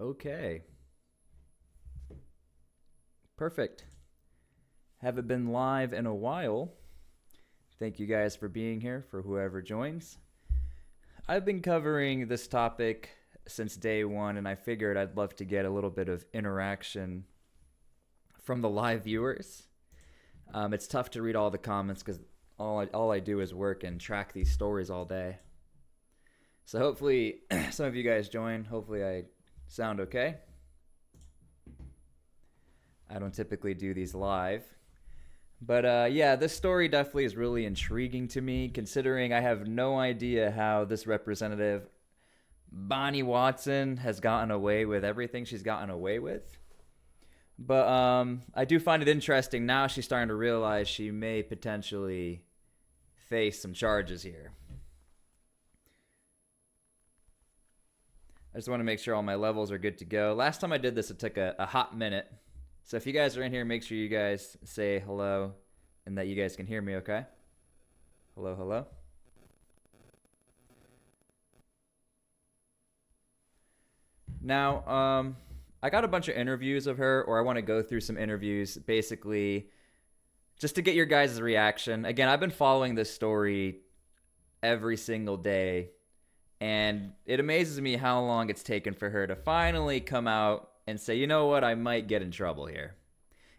Okay. Perfect. Haven't been live in a while. Thank you guys for being here, for whoever joins. I've been covering this topic since day one, and I figured I'd love to get a little bit of interaction from the live viewers. It's tough to read all the comments because all I do is work and track these stories all day. So hopefully some of you guys join. Hopefully I sound okay. I don't typically do these live. But yeah, this story definitely is really intriguing to me, considering I have no idea how this representative, Bonnie Watson, has gotten away with everything she's gotten away with. But I do find it interesting now she's starting to realize she may potentially face some charges here. I just want to make sure all my levels are good to go. Last time I did this, it took a hot minute. So if you guys are in here, make sure you guys say hello and that you guys can hear me, okay? Hello, hello. Now, I got a bunch of interviews of her, or I want to go through some interviews, basically, just to get your guys' reaction. Again, I've been following this story every single day, and it amazes me how long it's taken for her to finally come out and say, you know what, I might get in trouble here.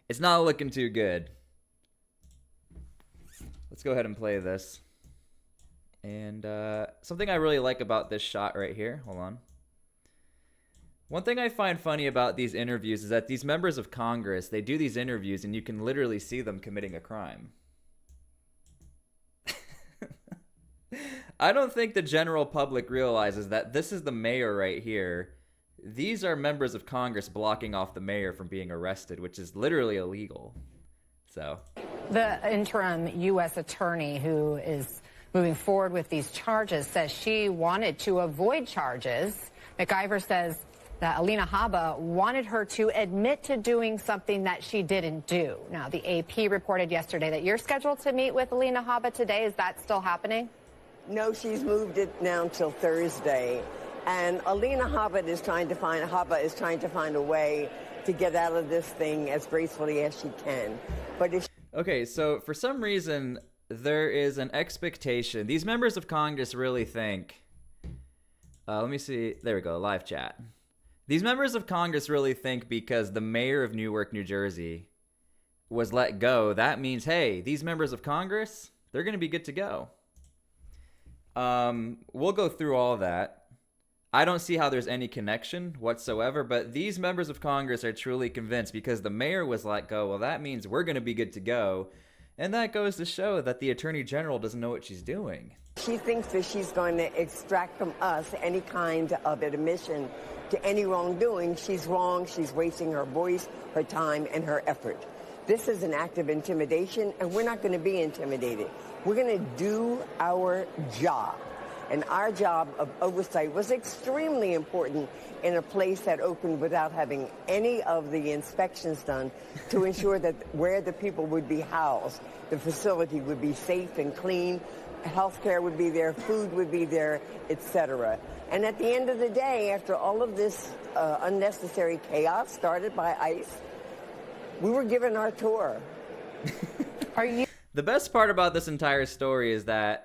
It's not looking too good. Let's go ahead and play this. And something I really like about this shot right here, hold on. One thing I find funny about these interviews is that these members of Congress, they do these interviews and you can literally see them committing a crime. I don't think the general public realizes that this is the mayor right here. These are members of Congress blocking off the mayor from being arrested, which is literally illegal. So, the interim U.S. attorney who is moving forward with these charges says she wanted to avoid charges. McIver says that Alina Habba wanted her to admit to doing something that she didn't do. Now, the AP reported yesterday that you're scheduled to meet with Alina Habba today. Is that still happening? No, she's moved it now until Thursday. And Alina Habba is trying to find a way to get out of this thing as gracefully as she can. But if okay, so for some reason, there is an expectation. These members of Congress really think, let me see, there we go, live chat. These members of Congress really think because the mayor of Newark, New Jersey was let go, that means, hey, these members of Congress, they're going to be good to go. We'll go through all that. I don't see how there's any connection whatsoever, but these members of Congress are truly convinced because the mayor was let go. Well, that means we're going to be good to go. And that goes to show that the Attorney General doesn't know what she's doing. She thinks that she's going to extract from us any kind of admission to any wrongdoing. She's wrong. She's wasting her voice, her time, and her effort. This is an act of intimidation, and we're not going to be intimidated. We're going to do our job. And our job of oversight was extremely important in a place that opened without having any of the inspections done to ensure that where the people would be housed, the facility would be safe and clean, health care would be there, food would be there, etc. And at the end of the day, after all of this unnecessary chaos started by ICE, we were given our tour. The best part about this entire story is that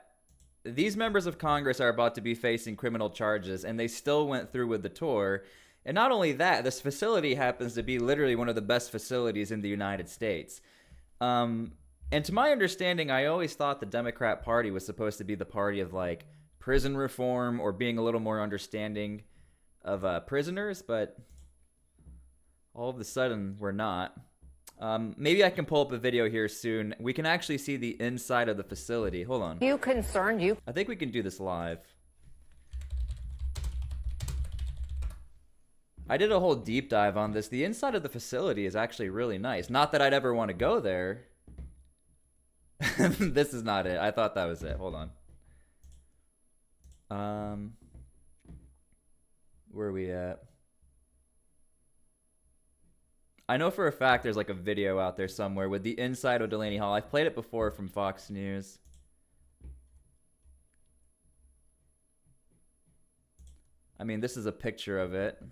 these members of Congress are about to be facing criminal charges, and they still went through with the tour. And not only that, this facility happens to be literally one of the best facilities in the United States. And to my understanding, I always thought the Democrat Party was supposed to be the party of, like, prison reform or being a little more understanding of prisoners, but all of a sudden, we're not. Maybe I can pull up a video here soon. We can actually see the inside of the facility. Hold on. I think we can do this live. I did a whole deep dive on this. The inside of the facility is actually really nice. Not that I'd ever want to go there. This is not it. I thought that was it. Hold on. Where are we at? I know for a fact there's like a video out there somewhere with the inside of Delaney Hall. I've played it before from Fox News. I mean, this is a picture of it,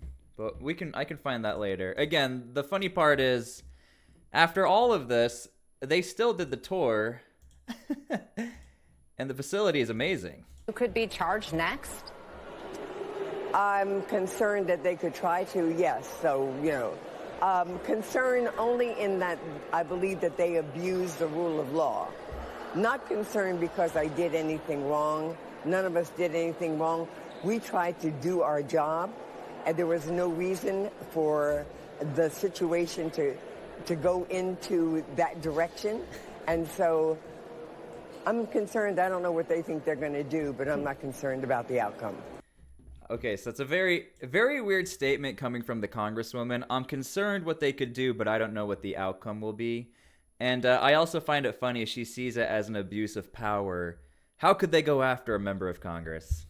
but I can find that later. Again, the funny part is, after all of this, they still did the tour, and the facility is amazing. Who could be charged next? I'm concerned that they could try to, yes. So, you know, concerned only in that I believe that they abuse the rule of law. Not concerned because I did anything wrong. None of us did anything wrong. We tried to do our job, and there was no reason for the situation to go into that direction. And so I'm concerned. I don't know what they think they're going to do, but I'm not concerned about the outcome. Okay, so it's a very, very weird statement coming from the Congresswoman. I'm concerned what they could do, but I don't know what the outcome will be. And I also find it funny she sees it as an abuse of power. How could they go after a member of Congress?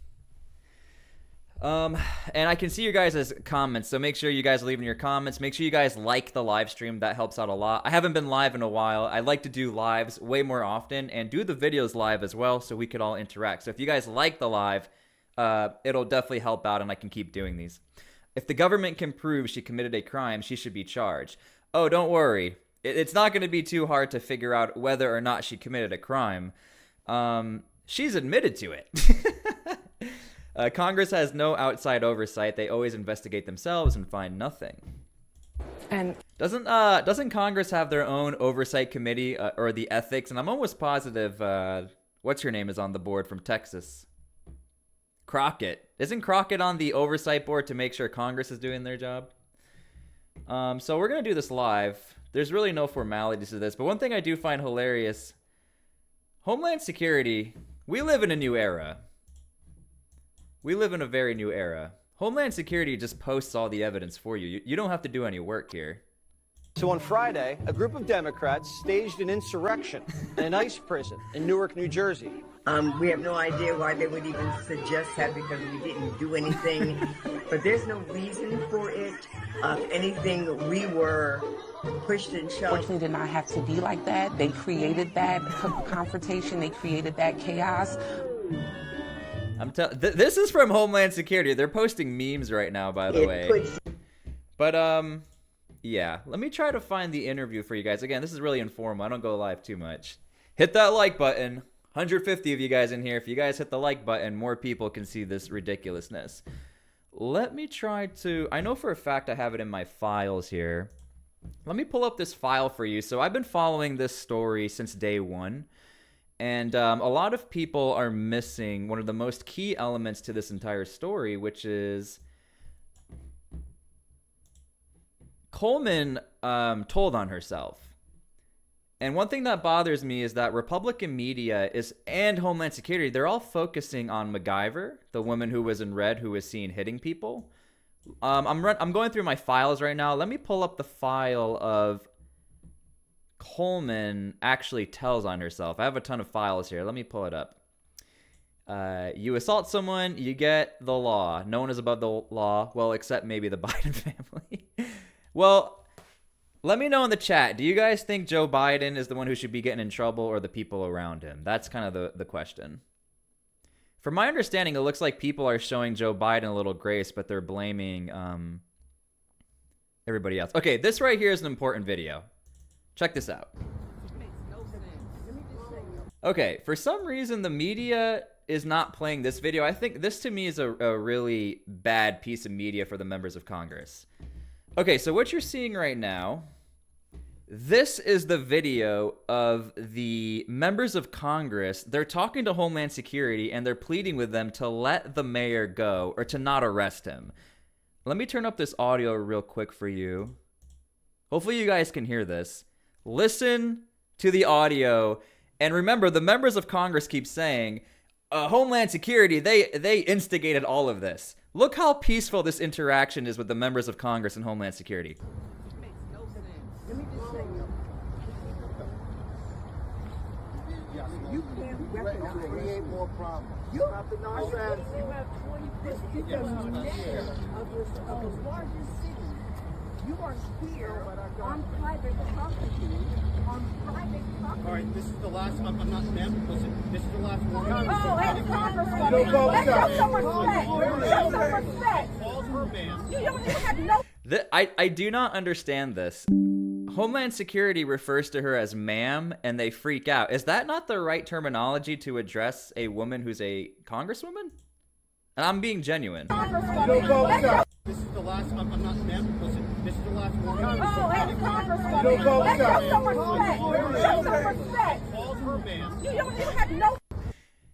And I can see your guys' comments, so make sure you guys leave in your comments. Make sure you guys like the live stream. That helps out a lot. I haven't been live in a while. I like to do lives way more often and do the videos live as well so we could all interact. So if you guys like the live, it'll definitely help out and I can keep doing these. If the government can prove she committed a crime, she should be charged. Oh, don't worry. It's not going to be too hard to figure out whether or not she committed a crime. She's admitted to it. Congress has no outside oversight. They always investigate themselves and find nothing. And doesn't Congress have their own oversight committee or the ethics? And I'm almost positive what's her name is on the board from Texas. Crockett. Isn't Crockett on the oversight board to make sure Congress is doing their job? So we're going to do this live. There's really no formalities to this, but one thing I do find hilarious, Homeland Security, we live in a new era. We live in a very new era. Homeland Security just posts all the evidence for you. You don't have to do any work here. So on Friday, a group of Democrats staged an insurrection in an ICE prison in Newark, New Jersey. We have no idea why they would even suggest that because we didn't do anything. But there's no reason for it. If anything, we were pushed and shoved. Fortunately, did not have to be like that. They created that confrontation. They created that chaos. This is from Homeland Security. They're posting memes right now, by the way. But yeah, let me try to find the interview for you guys. Again, this is really informal. I don't go live too much. Hit that like button. 150 of you guys in here. If you guys hit the like button, more people can see this ridiculousness. Let me try to... I know for a fact I have it in my files here. Let me pull up this file for you. So I've been following this story since day one. And a lot of people are missing one of the most key elements to this entire story, which is... Coleman told on herself. And one thing that bothers me is that Republican media and Homeland Security, they're all focusing on MacGyver, the woman who was in red who was seen hitting people. I'm going through my files right now. Let me pull up the file of Coleman actually tells on herself. I have a ton of files here. Let me pull it up. You assault someone, you get the law. No one is above the law. Well, except maybe the Biden family. Well... Let me know in the chat, do you guys think Joe Biden is the one who should be getting in trouble or the people around him? That's kind of the question. From my understanding, it looks like people are showing Joe Biden a little grace, but they're blaming everybody else. Okay, this right here is an important video. Check this out. Okay, for some reason, the media is not playing this video. I think this, to me, is a really bad piece of media for the members of Congress. Okay, so what you're seeing right now, this is the video of the members of Congress. They're talking to Homeland Security, and they're pleading with them to let the mayor go or to not arrest him. Let me turn up this audio real quick for you. Hopefully you guys can hear this. Listen to the audio. And remember, the members of Congress keep saying, Homeland Security, they instigated all of this. Look how peaceful this interaction is with the members of Congress and Homeland Security. Let me just say, you can't create more problems. You have the nonsense. This is the mayor of the largest city. You are here on private property. All right, this is the last. I'm not, ma'am. Listen, this is the last one. Oh, hey, Congresswoman. Let's show some respect. Show some respect. Calls her, ma'am. You don't even have I do not understand this. Homeland Security refers to her as ma'am, and they freak out. Is that not the right terminology to address a woman who's a congresswoman? And I'm being genuine. This is the last. I'm not ma'am. Listen, this is the last warning. Oh, hey, Congresswoman. Let's show some respect. Show some respect. Called her ma'am. You have no.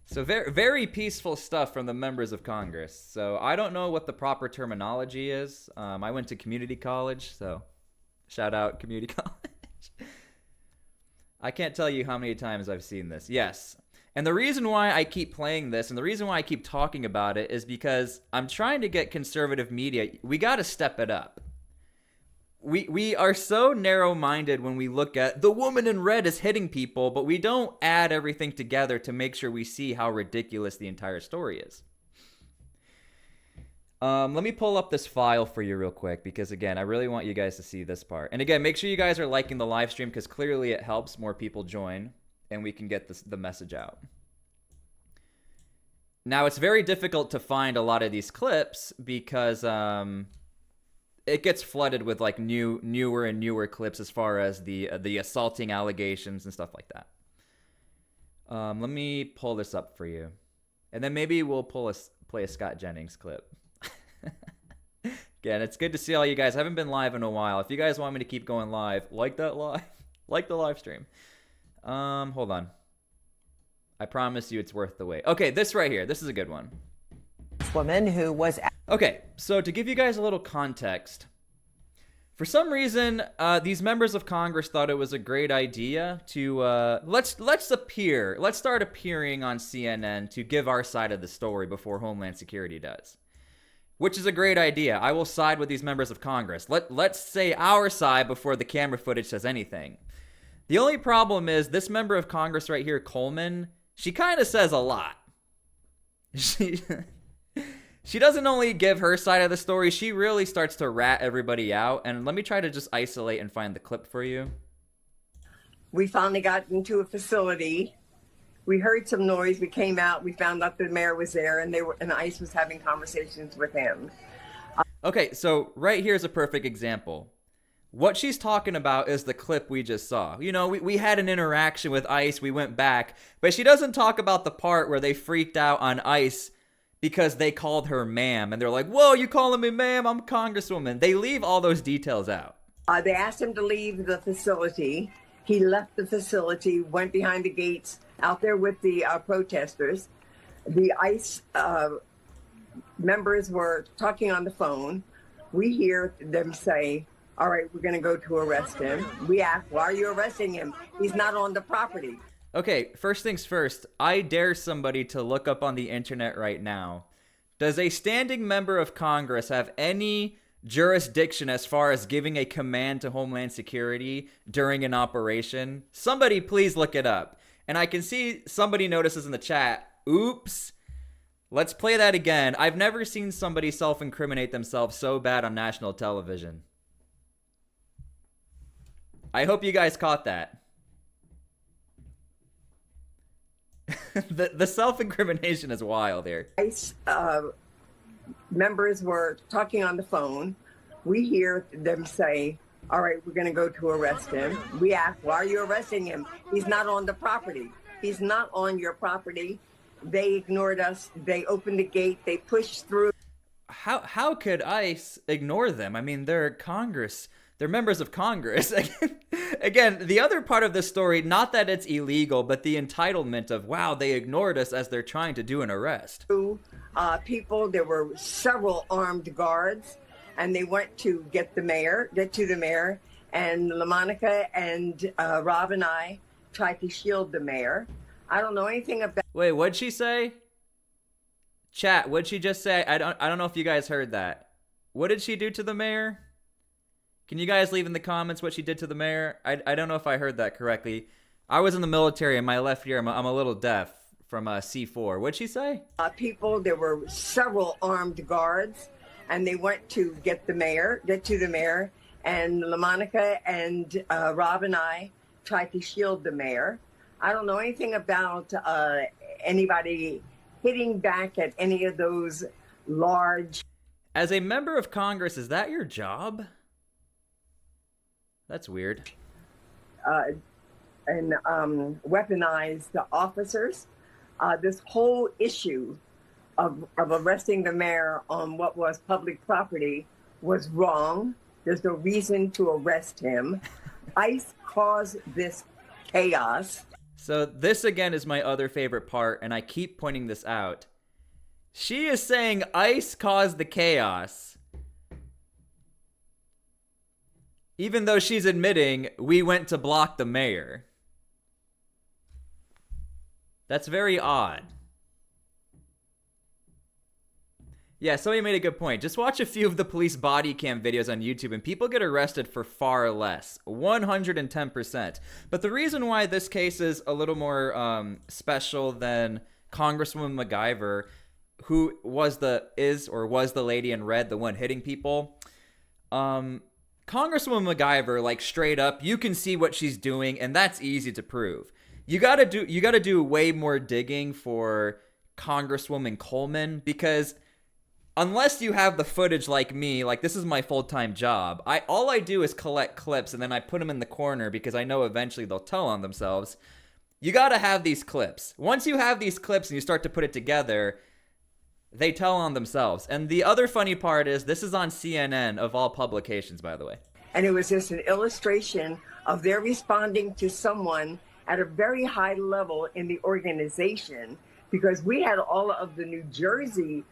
So very, very peaceful stuff from the members of Congress. So I don't know what the proper terminology is. I went to community college, so shout out community college. I can't tell you how many times I've seen this. Yes. And the reason why I keep playing this and the reason why I keep talking about it is because I'm trying to get conservative media. We got to step it up. We are so narrow-minded when we look at the woman in red is hitting people, but we don't add everything together to make sure we see how ridiculous the entire story is. Let me pull up this file for you real quick because, again, I really want you guys to see this part. And, again, make sure you guys are liking the live stream because clearly it helps more people join and we can get the message out. Now, it's very difficult to find a lot of these clips because it gets flooded with like newer and newer clips as far as the assaulting allegations and stuff like that. Let me pull this up for you, and then maybe we'll play a Scott Jennings clip. Again, it's good to see all you guys. I haven't been live in a while. If you guys want me to keep going live, like the live stream. Hold on. I promise you it's worth the wait. Okay, this right here. This is a good one. Woman who was. Okay, so to give you guys a little context, for some reason, these members of Congress thought it was a great idea to let's start appearing on CNN to give our side of the story before Homeland Security does, which is a great idea. I will side with these members of Congress. Let's say our side before the camera footage says anything. The only problem is this member of Congress right here, Coleman, she kind of says a lot. She doesn't only give her side of the story, she really starts to rat everybody out. And let me try to just isolate and find the clip for you. We finally got into a facility. We heard some noise. We came out. We found out the mayor was there, and ICE was having conversations with him. Okay, so right here's a perfect example. What she's talking about is the clip we just saw. You know, we had an interaction with ICE. We went back. But she doesn't talk about the part where they freaked out on ICE because they called her ma'am. And they're like, whoa, you calling me ma'am? I'm a congresswoman. They leave all those details out. They asked him to leave the facility. He left the facility, went behind the gates out there with the protesters. The ICE members were talking on the phone. We hear them say, all right, we're going to go to arrest him. We ask, why are you arresting him? He's not on the property. Okay, first things first, I dare somebody to look up on the internet right now. Does a standing member of Congress have any jurisdiction as far as giving a command to Homeland Security during an operation? Somebody please look it up. And I can see somebody notices in the chat, oops. Let's play that again. I've never seen somebody self-incriminate themselves so bad on national television. I hope you guys caught that. the self-incrimination is wild here. ICE members were talking on the phone. We hear them say, all right, we're going to go to arrest him. We ask, why are you arresting him? He's not on the property. He's not on your property. They ignored us. They opened the gate. They pushed through. How could ICE ignore them? I mean, they're Congress. They're members of Congress. Again, the other part of this story, not that it's illegal, but the entitlement of, wow, they ignored us as they're trying to do an arrest. People, there were several armed guards, and they went to get to the mayor, and LaMonica and Rob and I tried to shield the mayor. I don't know anything about. Wait, what'd she say? Chat, what'd she just say? I don't know if you guys heard that. What did she do to the mayor? Can you guys leave in the comments what she did to the mayor? I don't know if I heard that correctly. I was in the military, and my left ear, I'm a little deaf from C4. What'd she say? People, there were several armed guards, and they went to get to the mayor, and LaMonica and Rob and I tried to shield the mayor. I don't know anything about anybody hitting back at any of those large. As a member of Congress, is that your job? That's weird. And weaponize the officers. This whole issue of arresting the mayor on what was public property was wrong. There's no reason to arrest him. ICE caused this chaos. So this again is my other favorite part, and I keep pointing this out. She is saying ICE caused the chaos, even though she's admitting we went to block the mayor. That's very odd. Yeah, somebody made a good point. Just watch a few of the police body cam videos on YouTube and people get arrested for far less. 110%. But the reason why this case is a little more special than Congresswoman MacGyver, who was the lady in red, the one hitting people. Congresswoman MacGyver, like straight up, you can see what she's doing, and that's easy to prove. You gotta do way more digging for Congresswoman Coleman, because unless you have the footage like me, like this is my full-time job, all I do is collect clips and then I put them in the corner because I know eventually they'll tell on themselves. You gotta have these clips. Once you have these clips and you start to put it together, they tell on themselves. And the other funny part is this is on CNN of all publications, by the way. And it was just an illustration of their responding to someone at a very high level in the organization, because we had all of the New Jersey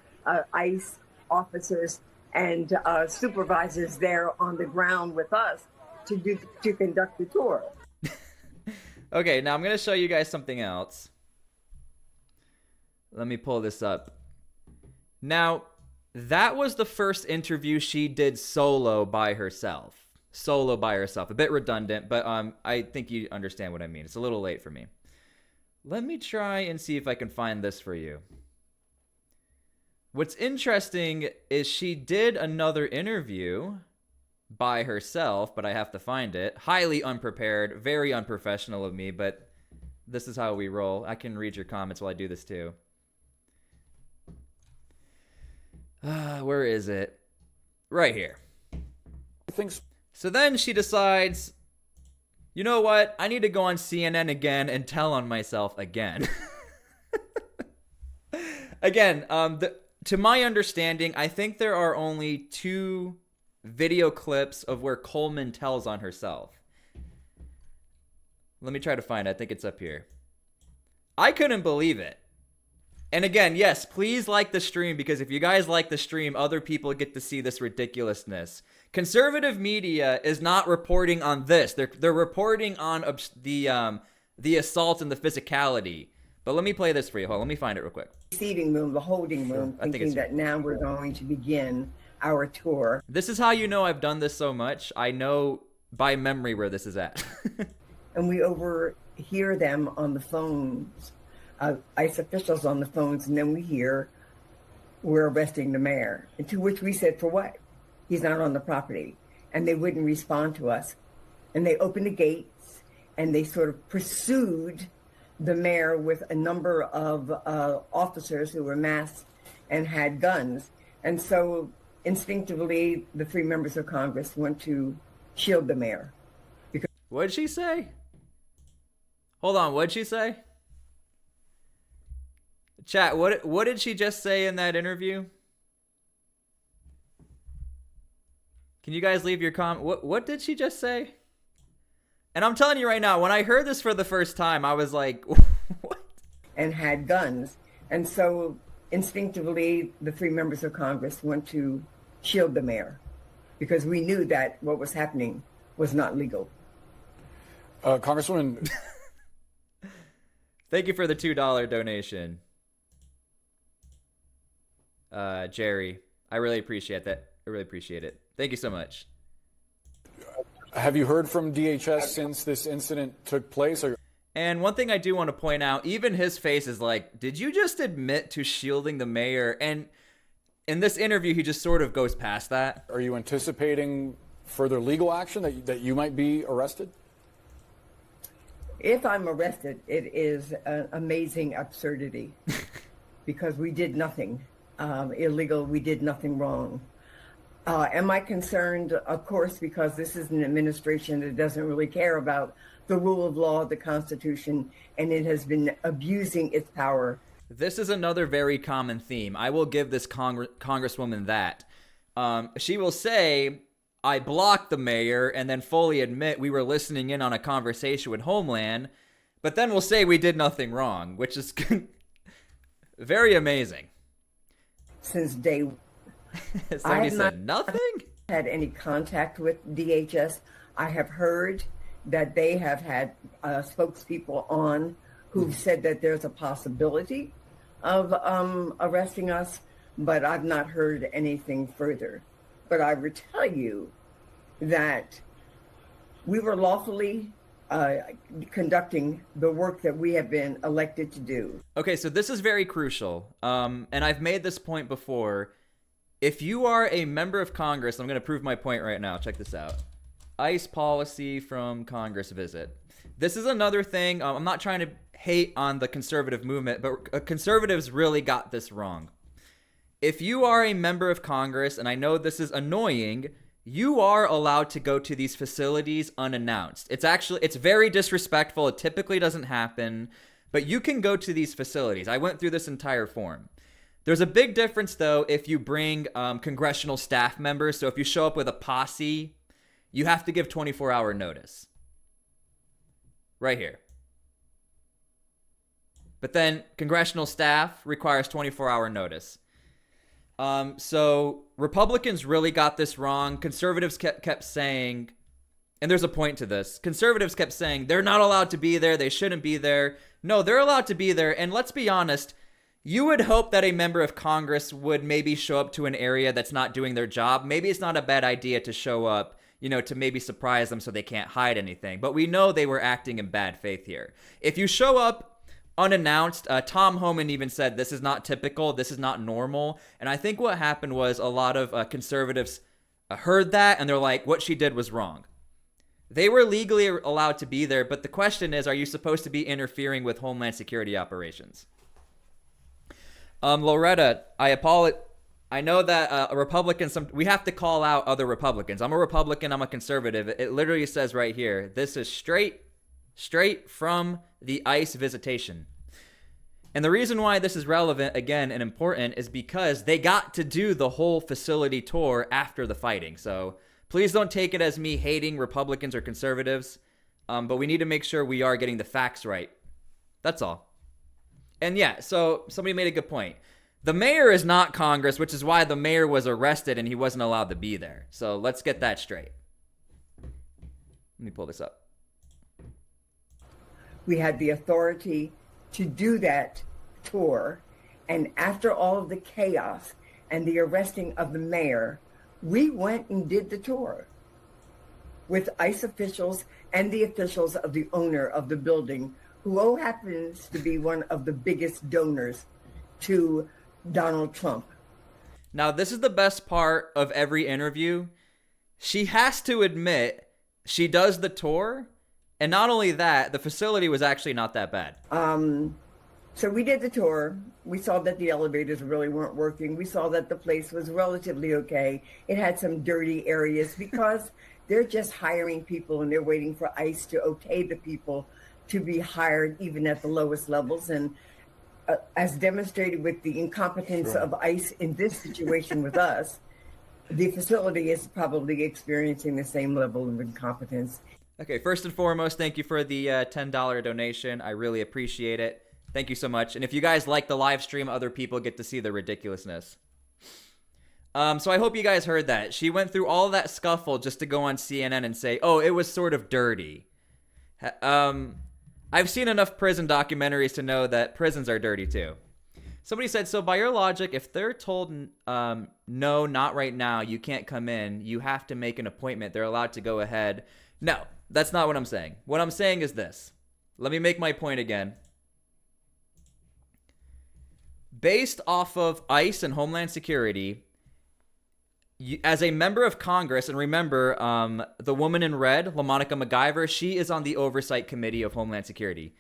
ICE officers and supervisors there on the ground with us to conduct the tour. Okay, now I'm going to show you guys something else. Let me pull this up. Now, that was the first interview she did solo by herself. A bit redundant, but I think you understand what I mean. It's a little late for me. Let me try and see if I can find this for you. What's interesting is she did another interview by herself, but I have to find it. Highly unprepared, very unprofessional of me, but this is how we roll. I can read your comments while I do this too. Where is it? Right here. So then she decides, you know what? I need to go on CNN again and tell on myself again. Again, to my understanding, I think there are only 2 video clips of where Coleman tells on herself. Let me try to find it. I think it's up here. I couldn't believe it. And again, yes, please like the stream, because if you guys like the stream, other people get to see this ridiculousness. Conservative media is not reporting on this. They're reporting on the assault and the physicality. But let me play this for you. Hold on, let me find it real quick. Seating room, the holding room, thinking that now we're going to begin our tour. This is how you know I've done this so much. I know by memory where this is at. And we overhear them on the phones, ICE officials on the phones, and then we hear, we're arresting the mayor. And to which we said, for what? He's not on the property. And they wouldn't respond to us. And they opened the gates and they sort of pursued the mayor with a number of officers who were masked and had guns. And so instinctively, the 3 members of Congress went to shield the mayor. What did she say? Hold on, what did she say? Chat, what did she just say in that interview? Can you guys leave your comment? What did she just say? And I'm telling you right now, when I heard this for the first time, I was like, what? And had guns. And so instinctively, the 3 members of Congress went to shield the mayor, because we knew that what was happening was not legal. Congresswoman. Thank you for the $2 donation. Jerry, I really appreciate that. I really appreciate it. Thank you so much. Have you heard from DHS since this incident took place? And one thing I do want to point out, even his face is like, did you just admit to shielding the mayor? And in this interview, he just sort of goes past that. Are you anticipating further legal action, that you might be arrested? If I'm arrested, it is an amazing absurdity because we did nothing illegal. We did nothing wrong. Am I concerned? Of course, because this is an administration that doesn't really care about the rule of law, the Constitution, and it has been abusing its power. This is another very common theme. I will give this Congresswoman that. She will say, I blocked the mayor, and then fully admit we were listening in on a conversation with Homeland, but then we'll say we did nothing wrong, which is very amazing. Since day one. Somebody said nothing? Had any contact with DHS. I have heard that they have had spokespeople on who've said that there's a possibility of arresting us, but I've not heard anything further. But I would tell you that we were lawfully conducting the work that we have been elected to do. Okay, so this is very crucial. And I've made this point before. If you are a member of Congress, I'm going to prove my point right now. Check this out. ICE policy from Congress visit. This is another thing. I'm not trying to hate on the conservative movement, but conservatives really got this wrong. If you are a member of Congress, and I know this is annoying, you are allowed to go to these facilities unannounced. It's very disrespectful. It typically doesn't happen, but you can go to these facilities. I went through this entire form. There's a big difference, though, if you bring congressional staff members. So if you show up with a posse, you have to give 24-hour notice. Right here. But then congressional staff requires 24-hour notice. So Republicans really got this wrong. Conservatives kept saying, and there's a point to this, conservatives kept saying they're not allowed to be there, they shouldn't be there. No, they're allowed to be there, and let's be honest, you would hope that a member of Congress would maybe show up to an area that's not doing their job. Maybe it's not a bad idea to show up, to maybe surprise them so they can't hide anything. But we know they were acting in bad faith here. If you show up unannounced, Tom Homan even said this is not typical, this is not normal. And I think what happened was a lot of conservatives heard that and they're like, what she did was wrong. They were legally allowed to be there, but the question is, are you supposed to be interfering with Homeland Security operations? Loretta, I apologize. I know that Republicans, we have to call out other Republicans. I'm a Republican, I'm a conservative. It literally says right here, this is straight from the ICE visitation. And the reason why this is relevant, again, and important is because they got to do the whole facility tour after the fighting. So please don't take it as me hating Republicans or conservatives, but we need to make sure we are getting the facts right. That's all. And yeah, so somebody made a good point. The mayor is not Congress, which is why the mayor was arrested and he wasn't allowed to be there. So let's get that straight. Let me pull this up. We had the authority to do that tour. And after all of the chaos and the arresting of the mayor, we went and did the tour with ICE officials and the officials of the owner of the building, who happens to be one of the biggest donors to Donald Trump. Now, this is the best part of every interview. She has to admit she does the tour, and not only that, the facility was actually not that bad. So we did the tour. We saw that the elevators really weren't working. We saw that the place was relatively okay. It had some dirty areas because they're just hiring people and they're waiting for ICE to okay the people to be hired even at the lowest levels. And as demonstrated with the incompetence of ICE in this situation with us, the facility is probably experiencing the same level of incompetence. Okay, first and foremost, thank you for the $10 donation. I really appreciate it. Thank you so much. And if you guys like the live stream, other people get to see the ridiculousness. So I hope you guys heard that. She went through all that scuffle just to go on CNN and say, oh, it was sort of dirty. I've seen enough prison documentaries to know that prisons are dirty too. Somebody said, so by your logic, if they're told, no, not right now, you can't come in, you have to make an appointment, they're allowed to go ahead. No, that's not what I'm saying. What I'm saying is this. Let me make my point again. Based off of ICE and Homeland Security, as a member of Congress, and remember, the woman in red, LaMonica MacGyver, she is on the Oversight Committee of Homeland Security.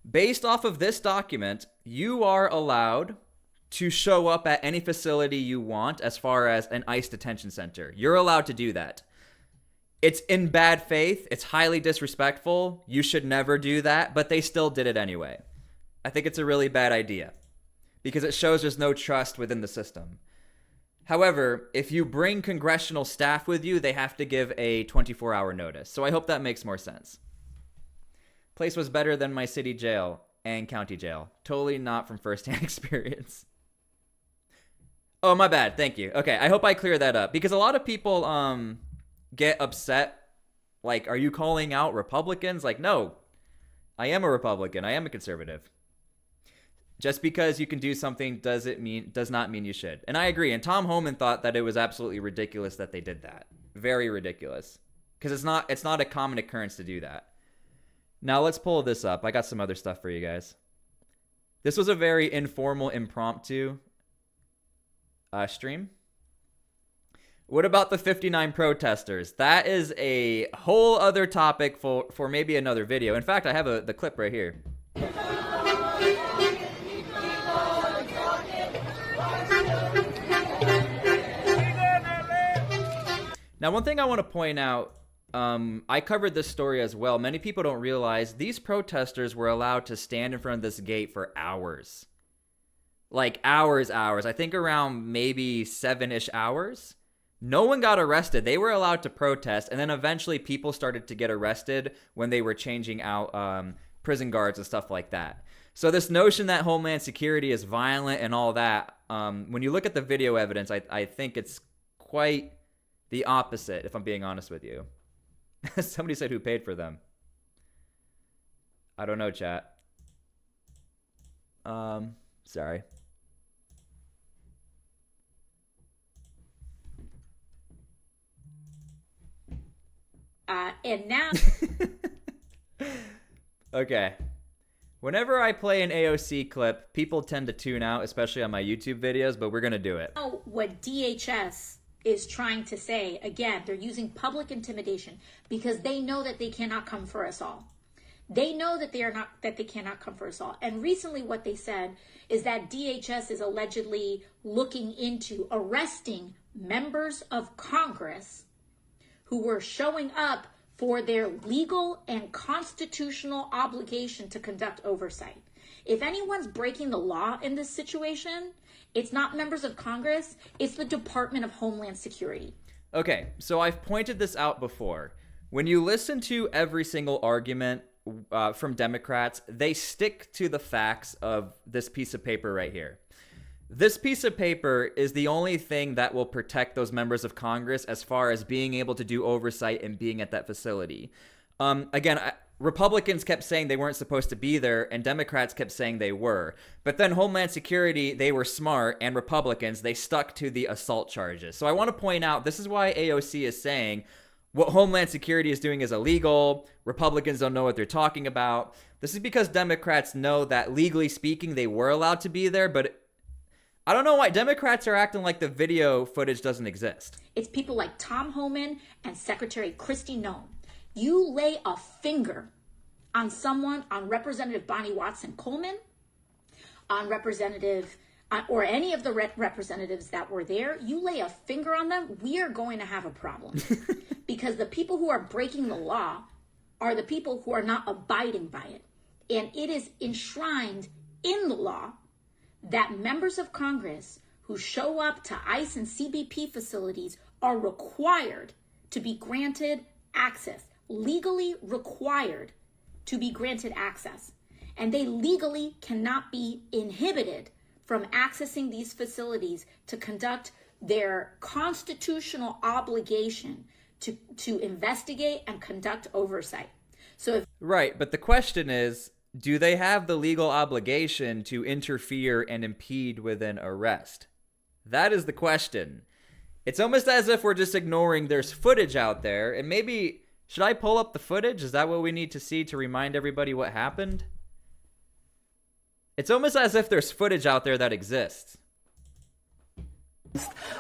Based off of this document, you are allowed to show up at any facility you want as far as an ICE detention center. You're allowed to do that. It's in bad faith. It's highly disrespectful. You should never do that, but they still did it anyway. I think it's a really bad idea because it shows there's no trust within the system. However, if you bring congressional staff with you, they have to give a 24-hour notice. So I hope that makes more sense. Place was better than my city jail and county jail. Totally not from firsthand experience. Oh, my bad. Thank you. Okay, I hope I clear that up because a lot of people get upset. Like, are you calling out Republicans? Like, no, I am a Republican. I am a conservative. Just because you can do something does not mean you should. And I agree. And Tom Homan thought that it was absolutely ridiculous that they did that. Very ridiculous. Because it's not a common occurrence to do that. Now let's pull this up. I got some other stuff for you guys. This was a very informal, impromptu stream. What about the 59 protesters? That is a whole other topic for maybe another video. In fact, I have the clip right here. Now, one thing I want to point out, I covered this story as well. Many people don't realize these protesters were allowed to stand in front of this gate for hours. Like hours. I think around maybe 7-ish hours. No one got arrested. They were allowed to protest, and then eventually people started to get arrested when they were changing out prison guards and stuff like that. So this notion that Homeland Security is violent and all that, when you look at the video evidence, I think it's quite the opposite, if I'm being honest with you. Somebody said who paid for them. I don't know, chat. Sorry. And now... Okay. Whenever I play an AOC clip, people tend to tune out, especially on my YouTube videos, but we're going to do it. What DHS is trying to say, again, they're using public intimidation because they know that they cannot come for us all. They know that they cannot come for us all. And recently what they said is that DHS is allegedly looking into arresting members of Congress who were showing up for their legal and constitutional obligation to conduct oversight. If anyone's breaking the law in this situation, it's not members of Congress, it's the Department of Homeland Security. Okay, so I've pointed this out before. When you listen to every single argument from Democrats, they stick to the facts of this piece of paper right here. This piece of paper is the only thing that will protect those members of Congress as far as being able to do oversight and being at that facility. Again, Republicans kept saying they weren't supposed to be there, and Democrats kept saying they were. But then Homeland Security, they were smart, and Republicans, they stuck to the assault charges. So I want to point out, this is why AOC is saying what Homeland Security is doing is illegal. Republicans don't know what they're talking about. This is because Democrats know that legally speaking, they were allowed to be there, but I don't know why Democrats are acting like the video footage doesn't exist. It's people like Tom Homan and Secretary Kristi Noem. You lay a finger on someone, on Representative Bonnie Watson-Coleman, on Representative, or any of the representatives that were there, you lay a finger on them, we are going to have a problem. Because the people who are breaking the law are the people who are not abiding by it. And it is enshrined in the law that members of Congress who show up to ICE and CBP facilities are required to be granted access, legally required to be granted access. And they legally cannot be inhibited from accessing these facilities to conduct their constitutional obligation to investigate and conduct oversight. Right, but the question is, do they have the legal obligation to interfere and impede with an arrest? That is the question. It's almost as if we're just ignoring there's footage out there, and maybe, should I pull up the footage? Is that what we need to see to remind everybody what happened? It's almost as if there's footage out there that exists.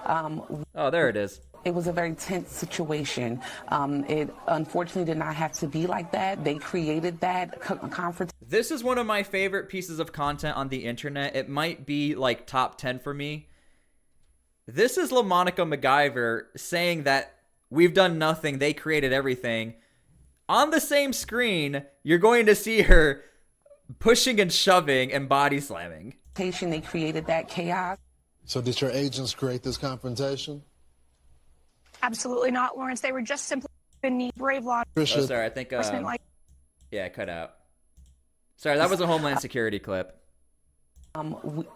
Oh, there it is. It was a very tense situation. It unfortunately did not have to be like that. They created that conference. This is one of my favorite pieces of content on the internet. It might be like top 10 for me. This is LaMonica MacGyver saying that we've done nothing, they created everything. On the same screen, you're going to see her pushing and shoving and body slamming. They created that chaos. So did your agents create this confrontation? Absolutely not, Lawrence. They were just simply beneath brave law. Oh, sorry, I think, yeah, cut out. Sorry, that was a Homeland Security clip.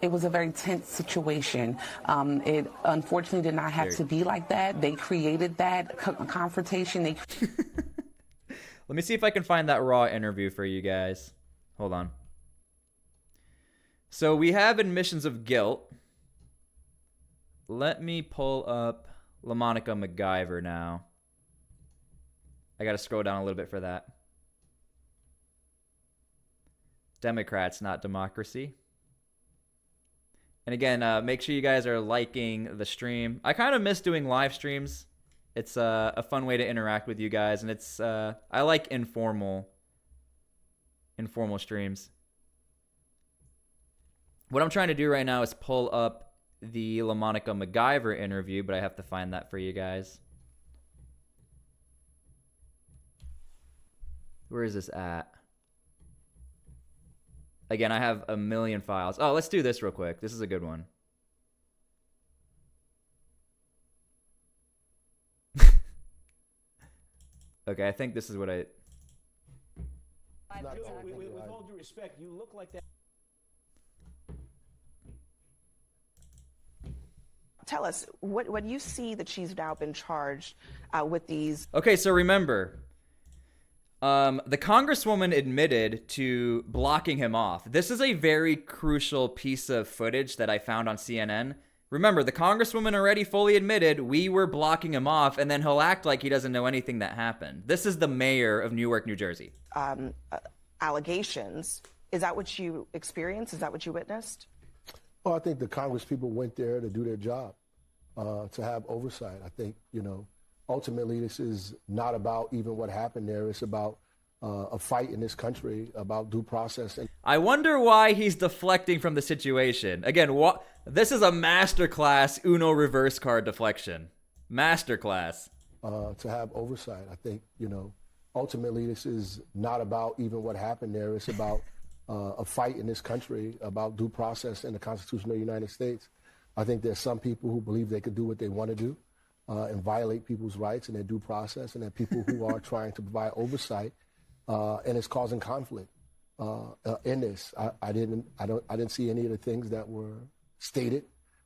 It was a very tense situation. It unfortunately did not have to be like that. They created that confrontation. Let me see if I can find that raw interview for you guys. Hold on. So we have admissions of guilt. Let me pull up LaMonica MacGyver now. I gotta scroll down a little bit for that. Democrats, not democracy. And again, make sure you guys are liking the stream. I kind of miss doing live streams. It's a fun way to interact with you guys, and it's I like informal streams. What I'm trying to do right now is pull up the LaMonica MacGyver interview, but I have to find that for you guys. Where is this at? Again, I have a million files. Oh, let's do this real quick. This is a good one. Okay, I think this is what I... With all due respect, you look like that. Tell us, what do you see that she's now been charged with these? Okay, so remember, the Congresswoman admitted to blocking him off. This is a very crucial piece of footage that I found on CNN. Remember, the Congresswoman already fully admitted we were blocking him off, and then he'll act like he doesn't know anything that happened. This is the mayor of Newark, New Jersey. Allegations. Is that what you experienced? Is that what you witnessed? Well, I think the Congress people went there to do their job, to have oversight. I think, ultimately this is not about even what happened there. It's about a fight in this country, about due process. I wonder why he's deflecting from the situation. Again, this is a masterclass Uno reverse card deflection. Masterclass. To have oversight. I think, ultimately this is not about even what happened there. It's about a fight in this country, about due process and the Constitution of the United States. I think there's some people who believe they could do what they want to do and violate people's rights and their due process, and there are people who are trying to provide oversight, and it's causing conflict in this. I didn't see any of the things that were stated.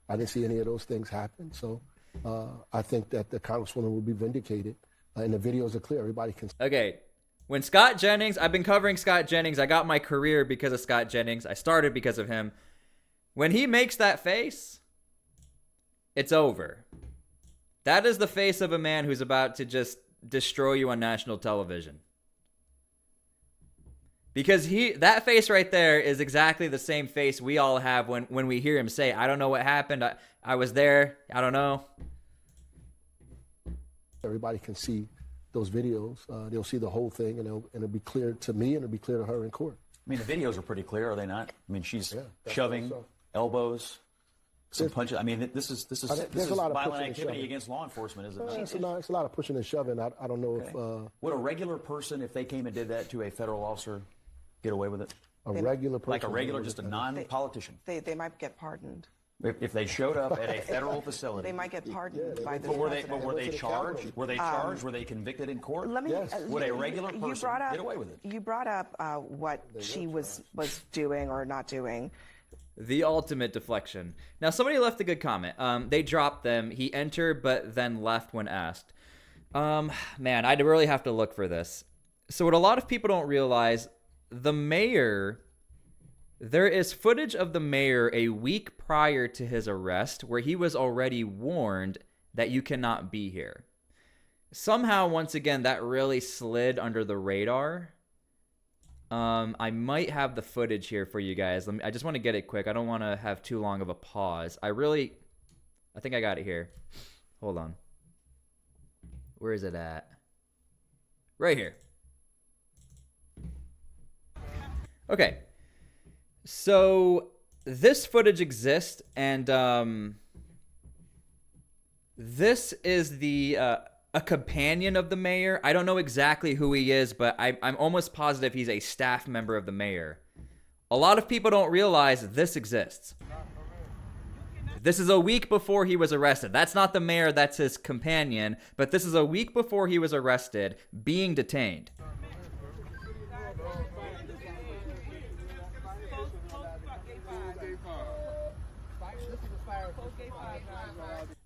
I didn't see any of those things happen. So I think that the Congresswoman will be vindicated, and the videos are clear. Everybody can. Okay. When Scott Jennings, I've been covering Scott Jennings. I got my career because of Scott Jennings. I started because of him. When he makes that face, it's over. That is the face of a man who's about to just destroy you on national television. Because that face right there is exactly the same face we all have when we hear him say, I don't know what happened. I was there. I don't know. Everybody can see those videos. They'll see the whole thing, and it'll be clear to me, and it'll be clear to her in court. I mean, the videos are pretty clear, are they not? I mean, she's shoving, elbows, some punches. I mean, this is violent activity against law enforcement, is it not? It's a lot of pushing and shoving. I don't know if... Would a regular person, if they came and did that to a federal officer, get away with it? Regular person? Like a regular, just a non-politician? They might get pardoned. If they showed up at a federal facility, they might get pardoned by the But were they charged? Were they charged? Were they convicted in court? Would a regular person get away with it? You brought up what she was doing or not doing. The ultimate deflection. Now, somebody left a good comment. They dropped them. He entered, but then left when asked. Man, I'd really have to look for this. So what a lot of people don't realize, the mayor... There is footage of the mayor a week prior to his arrest where he was already warned that you cannot be here. Somehow, once again, that really slid under the radar. I might have the footage here for you guys. I just want to get it quick. I don't want to have too long of a pause. I think I got it here. Hold on. Where is it at? Right here. Okay. So this footage exists, and this is the a companion of the mayor. I don't know exactly who he is, but I'm almost positive he's a staff member of the mayor. A lot of people don't realize this exists. This is a week before he was arrested. That's not the mayor, that's his companion, but this is a week before he was arrested, being detained.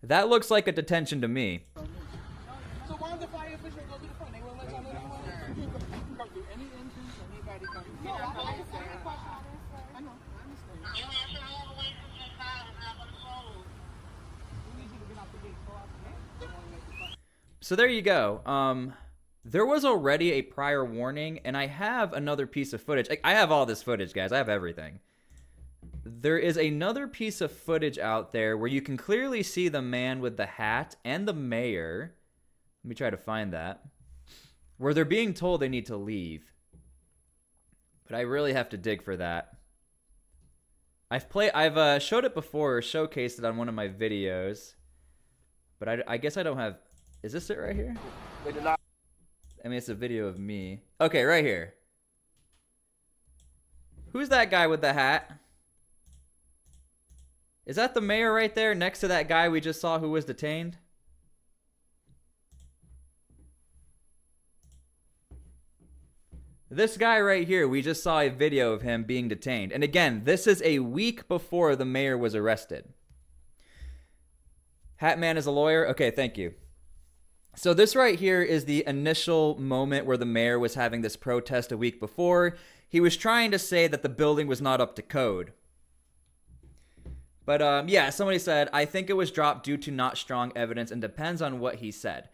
That looks like a detention to me. So why don't the fire officials go to the front? They won't let y'all know anyone? Come through any entrance, anybody come through. No, I know. I understand. So there you go. There was already a prior warning, and I have another piece of footage. I have all this footage, guys. I have everything. There is another piece of footage out there where you can clearly see the man with the hat and the mayor. Let me try to find that. Where they're being told they need to leave. But I really have to dig for that. I've showed it before, or showcased it on one of my videos. But I guess I don't have... Is this it right here? I mean, it's a video of me. Okay, right here. Who's that guy with the hat? Is that the mayor right there next to that guy we just saw who was detained? This guy right here, we just saw a video of him being detained. And again, this is a week before the mayor was arrested. Hat man is a lawyer? Okay, thank you. So this right here is the initial moment where the mayor was having this protest a week before. He was trying to say that the building was not up to code. But yeah, somebody said, I think it was dropped due to not strong evidence and depends on what he said.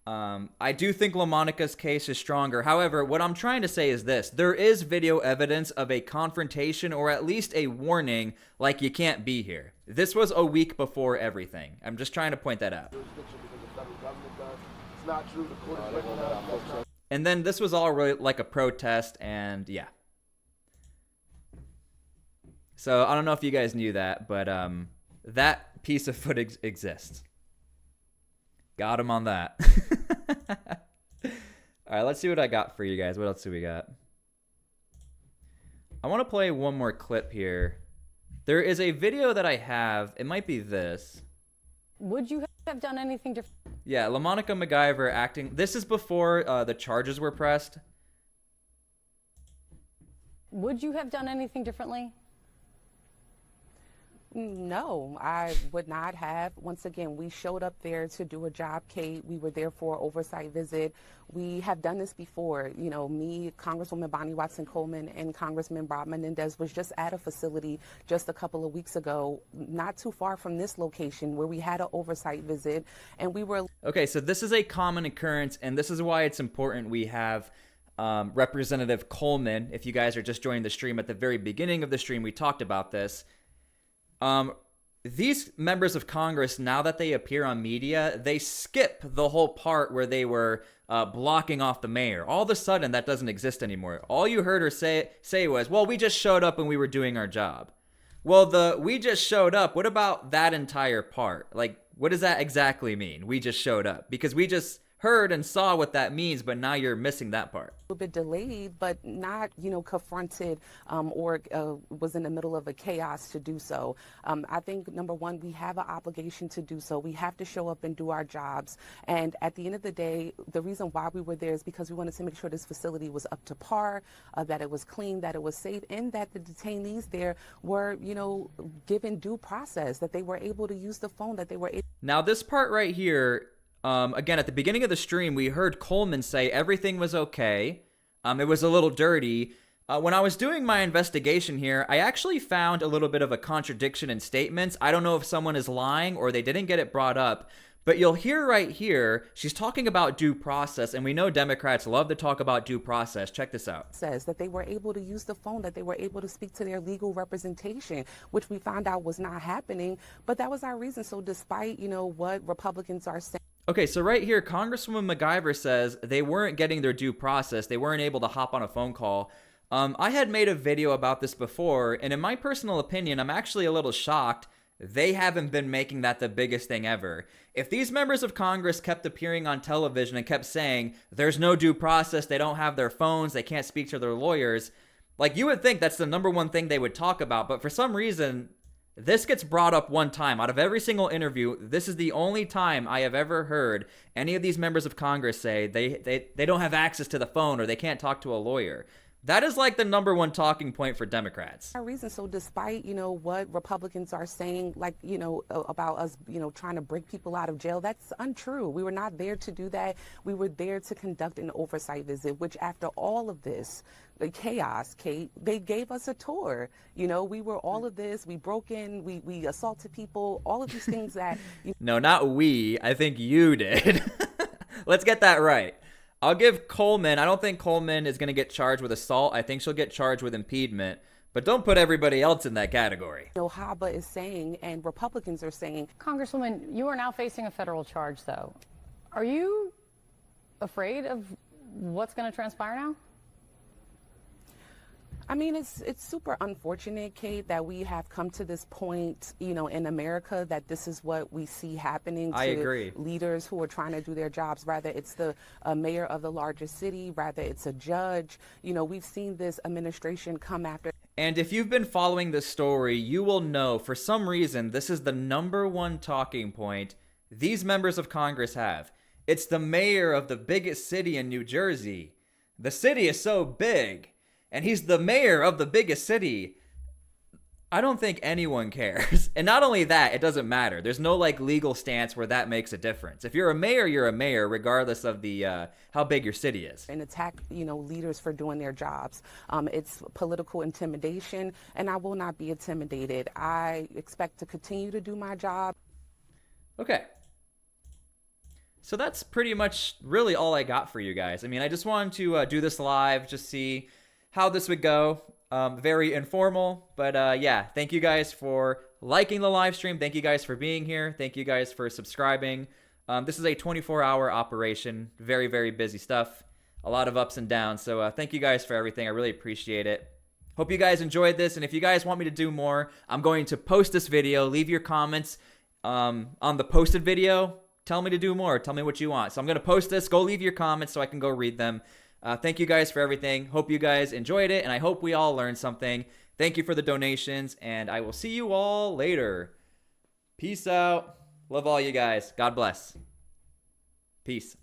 I do think LaMonica's case is stronger. However, what I'm trying to say is this. There is video evidence of a confrontation or at least a warning like you can't be here. This was a week before everything. I'm just trying to point that out. And then this was all really like a protest, and yeah. So I don't know if you guys knew that, but that piece of footage exists. Got him on that. All right, let's see what I got for you guys. What else do we got? I want to play one more clip here. There is a video that I have. It might be this. Would you have done anything different? Yeah, LaMonica MacGyver acting. This is before the charges were pressed. Would you have done anything differently? No, I would not have. Once again, we showed up there to do a job, Kate. We were there for an oversight visit. We have done this before. You know, me, Congresswoman Bonnie Watson Coleman, and Congressman Bob Menendez was just at a facility just a couple of weeks ago, not too far from this location, where we had an oversight visit, and we were... Okay, so this is a common occurrence, and this is why it's important we have Representative Coleman. If you guys are just joining the stream, at the very beginning of the stream, we talked about this. These members of Congress, now that they appear on media, they skip the whole part where they were blocking off the mayor. All of a sudden, that doesn't exist anymore. All you heard her say was, well, we just showed up and we were doing our job. Well, we just showed up. What about that entire part? Like, what does that exactly mean? We just showed up. Because we just heard and saw what that means, but now you're missing that part. A little bit delayed, but not, confronted or was in the middle of a chaos to do so. I think, number one, we have an obligation to do so. We have to show up and do our jobs. And at the end of the day, the reason why we were there is because we wanted to make sure this facility was up to par, that it was clean, that it was safe, and that the detainees there were, given due process, that they were able to use the phone, that they were able... Now, this part right here, again, at the beginning of the stream, we heard Coleman say everything was okay. It was a little dirty. When I was doing my investigation here, I actually found a little bit of a contradiction in statements. I don't know if someone is lying or they didn't get it brought up, but you'll hear right here, she's talking about due process, and we know Democrats love to talk about due process. Check this out. Says that they were able to use the phone, that they were able to speak to their legal representation, which we found out was not happening, but that was our reason. So despite, what Republicans are saying. Okay, so right here, Congresswoman MacGyver says they weren't getting their due process. They weren't able to hop on a phone call. I had made a video about this before, and in my personal opinion, I'm actually a little shocked they haven't been making that the biggest thing ever. If these members of Congress kept appearing on television and kept saying there's no due process, they don't have their phones, they can't speak to their lawyers, like, you would think that's the number one thing they would talk about, but for some reason, this gets brought up one time. Out of every single interview, this is the only time I have ever heard any of these members of Congress say they don't have access to the phone or they can't talk to a lawyer. That is like the number one talking point for Democrats. Reason. So despite, what Republicans are saying, like, about us, trying to break people out of jail, that's untrue. We were not there to do that. We were there to conduct an oversight visit, which after all of this, the chaos, Kate, they gave us a tour. We were all of this. We broke in, we assaulted people, all of these things that... No, not we. I think you did. Let's get that right. I'll give Coleman, I don't think Coleman is going to get charged with assault. I think she'll get charged with impediment. But don't put everybody else in that category. Haba is saying, and Republicans are saying... Congresswoman, you are now facing a federal charge, though. Are you afraid of what's going to transpire now? I mean, it's super unfortunate, Kate, that we have come to this point, in America, that this is what we see happening to leaders who are trying to do their jobs. Rather it's the mayor of the largest city, rather it's a judge. We've seen this administration come after. And if you've been following this story, you will know for some reason this is the number one talking point these members of Congress have. It's the mayor of the biggest city in New Jersey. The city is so big. And he's the mayor of the biggest city. I don't think anyone cares. And not only that, it doesn't matter. There's no legal stance where that makes a difference. If you're a mayor, regardless of the how big your city is. And attack, leaders for doing their jobs. It's political intimidation, and I will not be intimidated. I expect to continue to do my job. Okay. So that's pretty much really all I got for you guys. I mean, I just wanted to do this live, just see how this would go. Very informal, but yeah, thank you guys for liking the live stream. Thank you guys for being here. Thank you guys for subscribing. This is a 24-hour operation. Very, very busy stuff. A lot of ups and downs. So thank you guys for everything. I really appreciate it. Hope you guys enjoyed this. And if you guys want me to do more, I'm going to post this video. Leave your comments on the posted video. Tell me to do more. Tell me what you want. So I'm going to post this. Go leave your comments so I can go read them. Thank you guys for everything. Hope you guys enjoyed it, and I hope we all learned something. Thank you for the donations, and I will see you all later. Peace out. Love all you guys. God bless. Peace.